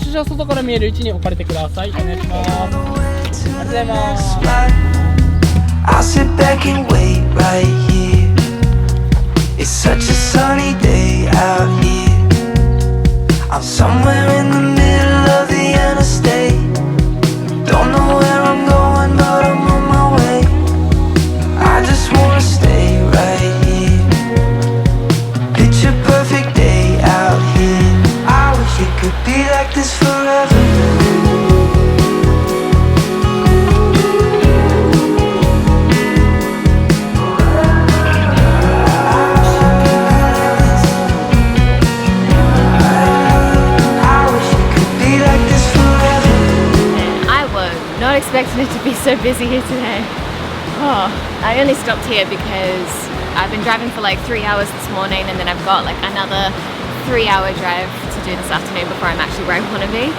車は外から見える位置に置かれてください。お願いします。ありがとうございます。 I'll sit back and wait right here. It's such a sunny day out here. I'm somewhere in the middle of the interstate. Don't know where I'm going, but I'm on my way. I just wanna stay right here. Picture perfect day out here. I wish it could be like this forever. Expecting it to be so busy here today. Oh, I only stopped here because I've been driving for like 3 hours this morning, and then I've got like another 3-hour drive to do this afternoon before I'm actually where I want to be.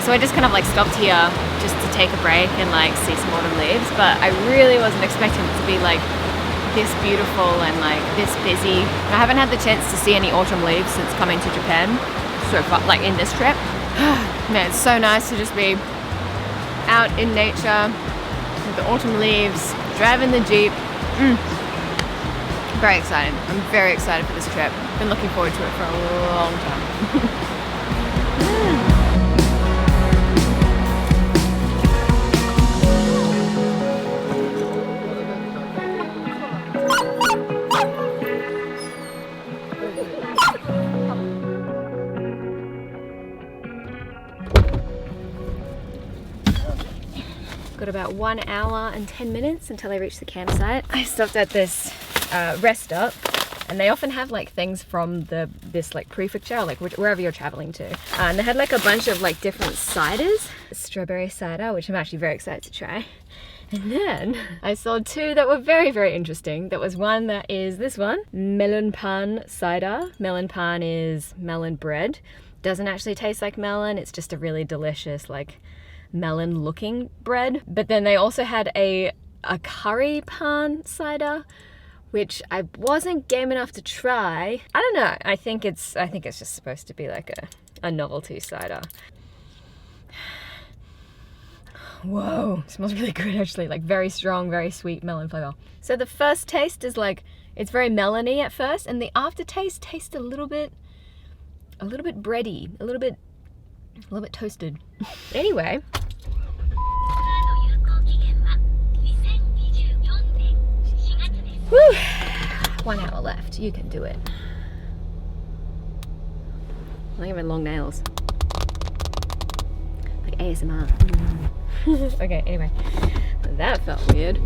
So I just kind of like stopped here just to take a break and like see some autumn leaves, but I really wasn't expecting it to be like this beautiful and like this busy. I haven't had the chance to see any autumn leaves since coming to Japan so far, like in this trip. Man, it's so nice to just be out in nature with the autumn leaves, driving the Jeep. Very excited. I'm very excited for this trip. Been looking forward to it for a long time. Got about 1 hour and 10 minutes until I reach the campsite. I stopped at this rest stop, and they often have like things from this like prefecture, like wherever you're traveling to. And they had like a bunch of like different ciders. Strawberry cider, which I'm actually very excited to try. And then I saw two that were very, very interesting. There was one that is this one, melon pan cider. Melon pan is melon bread. Doesn't actually taste like melon. It's just a really delicious like melon looking bread. But then they also had a curry pan cider, which I wasn't game enough to try. I don't know. I think it's just supposed to be like a novelty cider. Whoa, it smells really good actually, like very strong, very sweet melon flavor. So the first taste is like, it's very melony at first, and the aftertaste tastes a little bit bready, a little bit toasted. Anyway. Whew. 1 hour left. You can do it. Look at my long nails. Like ASMR. Okay, anyway. That felt weird.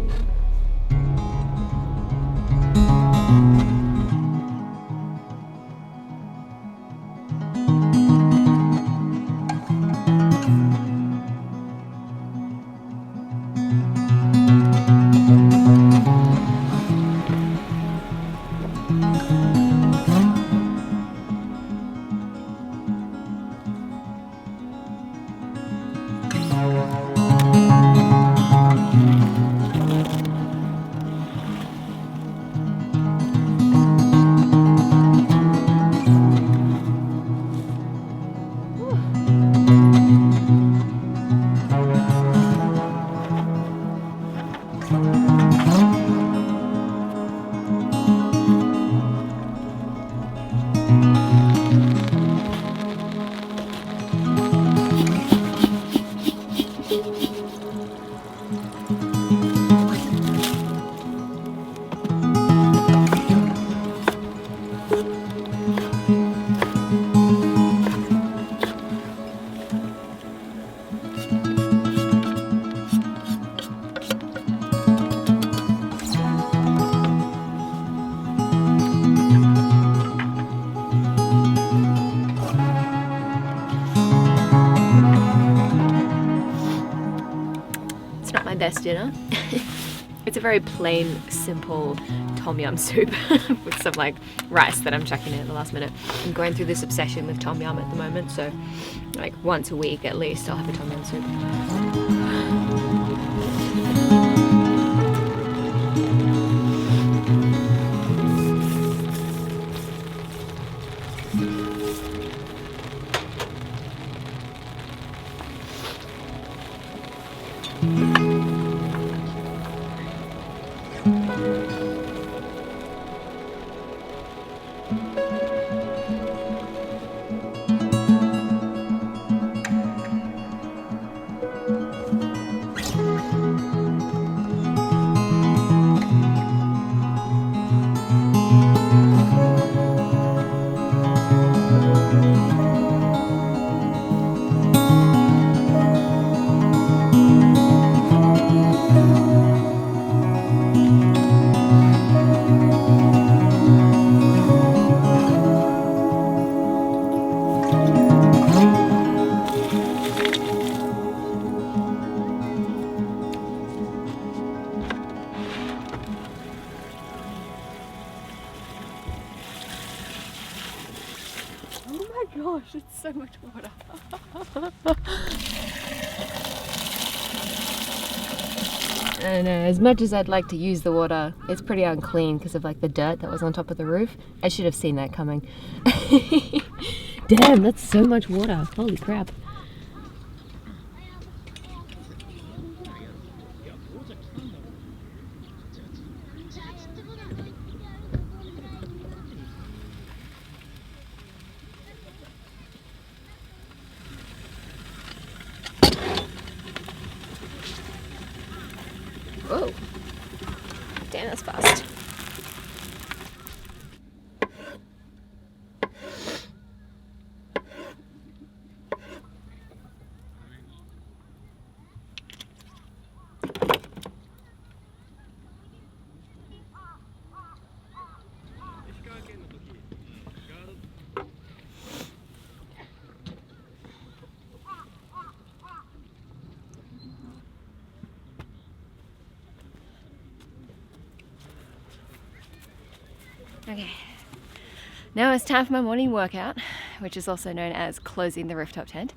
Best dinner. It's a very plain, simple tom yum soup with some like rice that I'm chucking in at the last minute. I'm going through this obsession with tom yum at the moment, so like once a week at least I'll have a tom yum soup. gosh, it's so much water. And as much as I'd like to use the water, it's pretty unclean because of like the dirt that was on top of the roof. I should have seen that coming. Damn, that's so much water. Holy crap. Whoa. Damn, that's fast. Okay, now it's time for my morning workout, which is also known as closing the rooftop tent.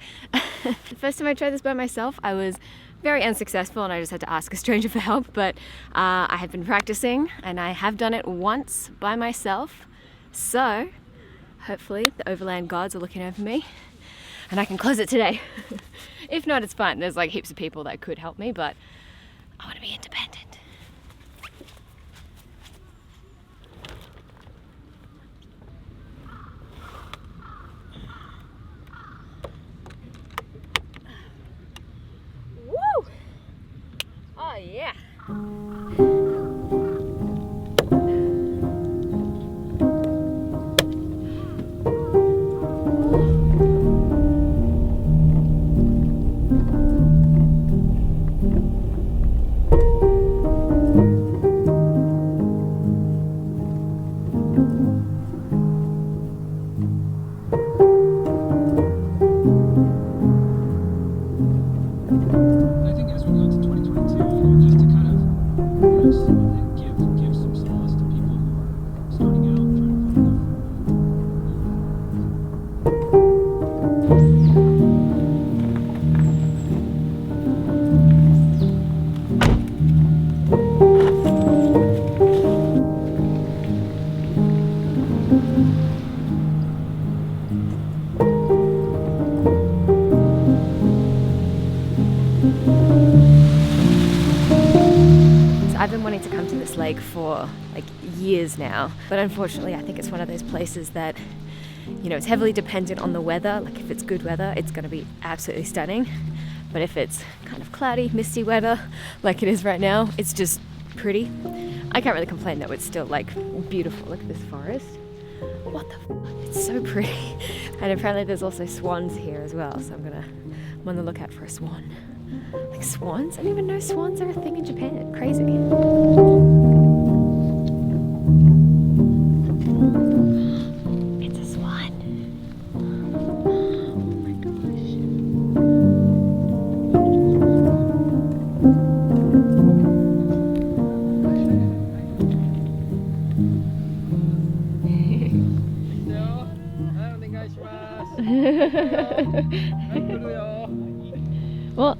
The first time I tried this by myself, I was very unsuccessful and I just had to ask a stranger for help, but I have been practicing and I have done it once by myself, so hopefully the overland gods are looking over me and I can close it today. If not, it's fine. There's like heaps of people that could help me, but I want to be independent. Oh yeah. I've been wanting to come to this lake for like years now, but unfortunately I think it's one of those places that, you know, it's heavily dependent on the weather. Like if it's good weather, it's going to be absolutely stunning, but if it's kind of cloudy, misty weather like it is right now, it's just pretty. I can't really complain though, it's still like beautiful. Look at this forest. What the fuck? It's so pretty. And apparently there's also swans here as well, so I'm on the lookout for a swan. Like swans? I didn't even know swans are a thing in Japan. Crazy. It's a swan. Oh my gosh. Well,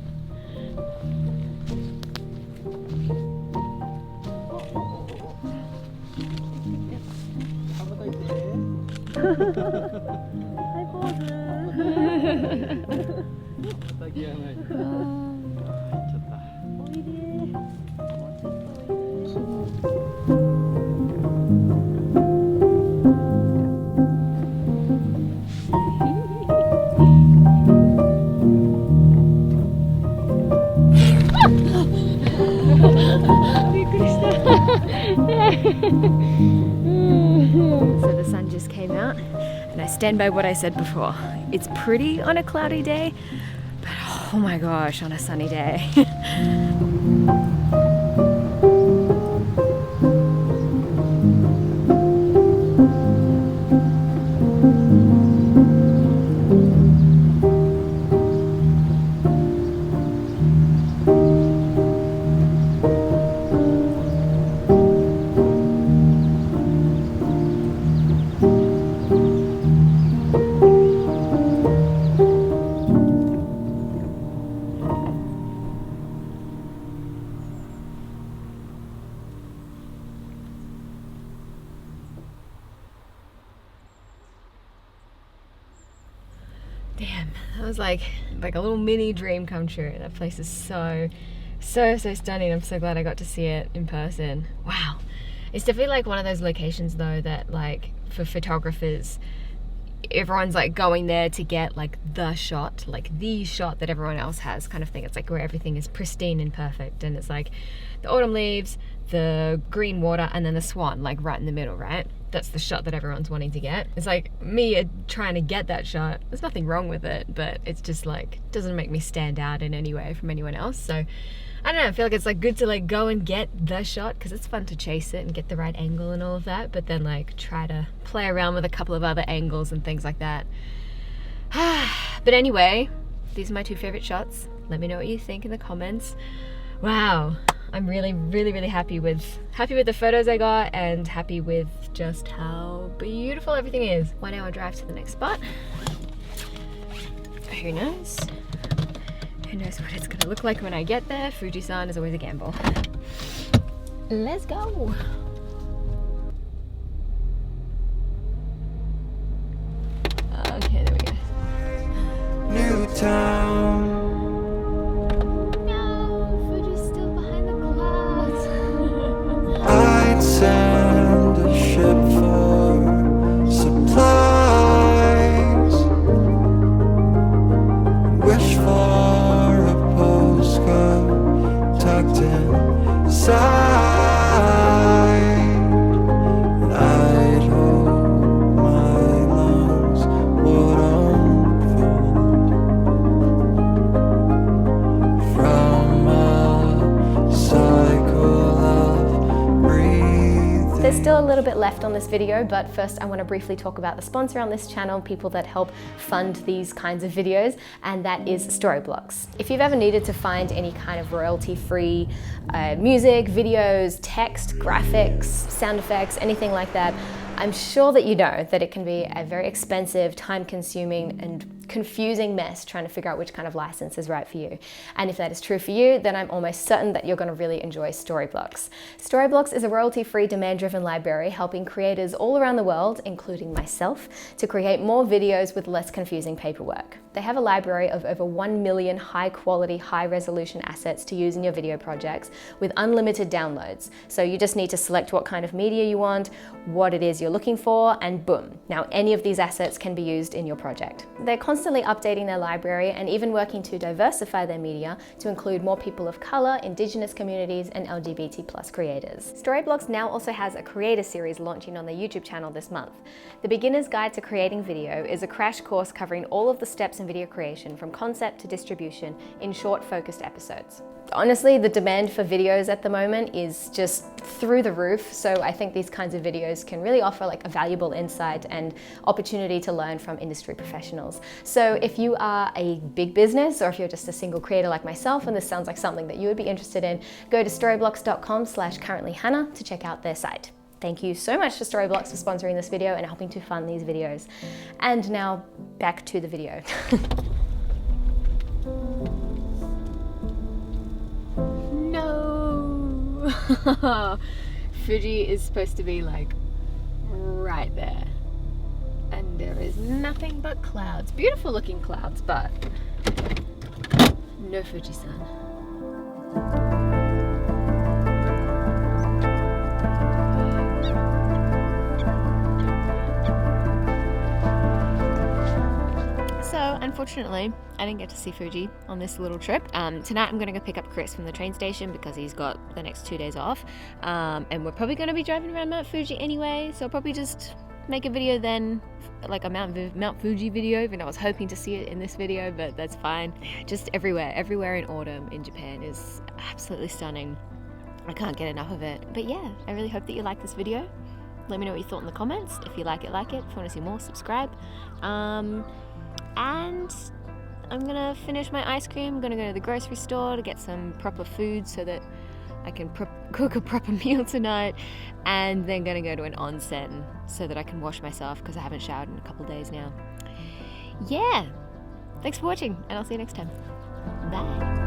Hi, So the sun just came out, and I stand by what I said before. It's pretty on a cloudy day, but oh my gosh, on a sunny day. Damn, that was like a little mini dream come true. That place is so stunning. I'm so glad I got to see it in person. Wow. It's definitely like one of those locations though that like for photographers, everyone's like going there to get like the shot that everyone else has kind of thing. It's like where everything is pristine and perfect, and it's like the autumn leaves, the green water, and then the swan like right in the middle, right? That's the shot that everyone's wanting to get. It's like me trying to get that shot. There's nothing wrong with it, but it's just like doesn't make me stand out in any way from anyone else. So I don't know, I feel like it's like good to like go and get the shot because it's fun to chase it and get the right angle and all of that, but then like try to play around with a couple of other angles and things like that. But anyway, these are my 2 favorite shots. Let me know what you think in the comments. Wow, I'm really happy with the photos I got and happy with just how beautiful everything is. 1 hour drive to the next spot. Who knows? Who knows what it's gonna look like when I get there? Fuji-san is always a gamble. Let's go! Okay, there we go. New town. No, Fuji's still behind the clouds. I'd send a ship for supplies. Wish for a postcard tucked inside. And I'd hope my lungs would unfold from a cycle of breathing. There's still a little bit left on this video, but first I want to briefly talk about the sponsor on this channel, people that help fund these kinds of videos, and that is Storyblocks. If you've ever needed to find any kind of royalty-free music, videos, text, graphics, sound effects, anything like that, I'm sure that you know that it can be a very expensive, time-consuming, and confusing mess trying to figure out which kind of license is right for you. And if that is true for you, then I'm almost certain that you're going to really enjoy Storyblocks. Storyblocks is a royalty-free, demand-driven library helping creators all around the world, including myself, to create more videos with less confusing paperwork. They have a library of over 1 million high-quality, high-resolution assets to use in your video projects with unlimited downloads. So you just need to select what kind of media you want, what it is you're looking for, and boom. Now any of these assets can be used in your project. They're constantly updating their library and even working to diversify their media to include more people of color, indigenous communities, and LGBT+ creators. Storyblocks now also has a creator series launching on their YouTube channel this month. The Beginner's Guide to Creating Video is a crash course covering all of the steps in video creation from concept to distribution in short, focused episodes. Honestly, the demand for videos at the moment is just through the roof, so I think these kinds of videos can really offer like a valuable insight and opportunity to learn from industry professionals. So if you are a big business or if you're just a single creator like myself and this sounds like something that you would be interested in, go to storyblocks.com/currentlyhannah to check out their site. Thank you so much to Storyblocks for sponsoring this video and helping to fund these videos. And now back to the video. No! Fuji is supposed to be like right there. And there is nothing but clouds. Beautiful looking clouds, but no Fuji-san. So unfortunately, I didn't get to see Fuji on this little trip. Tonight I'm gonna go pick up Chris from the train station because he's got the next 2 days off. And we're probably gonna be driving around Mount Fuji anyway, so I'll probably just make a video then, like a Mount Fuji video, even though I was hoping to see it in this video, but that's fine. Just everywhere in autumn in Japan is absolutely stunning. I can't get enough of it. But yeah, I really hope that you like this video. Let me know what you thought in the comments. If you like it, like it. If you want to see more, subscribe. And I'm gonna finish my ice cream. I'm gonna go to the grocery store to get some proper food so that I can cook a proper meal tonight, and then gonna go to an onsen so that I can wash myself because I haven't showered in a couple days now. Yeah, thanks for watching, and I'll see you next time. Bye.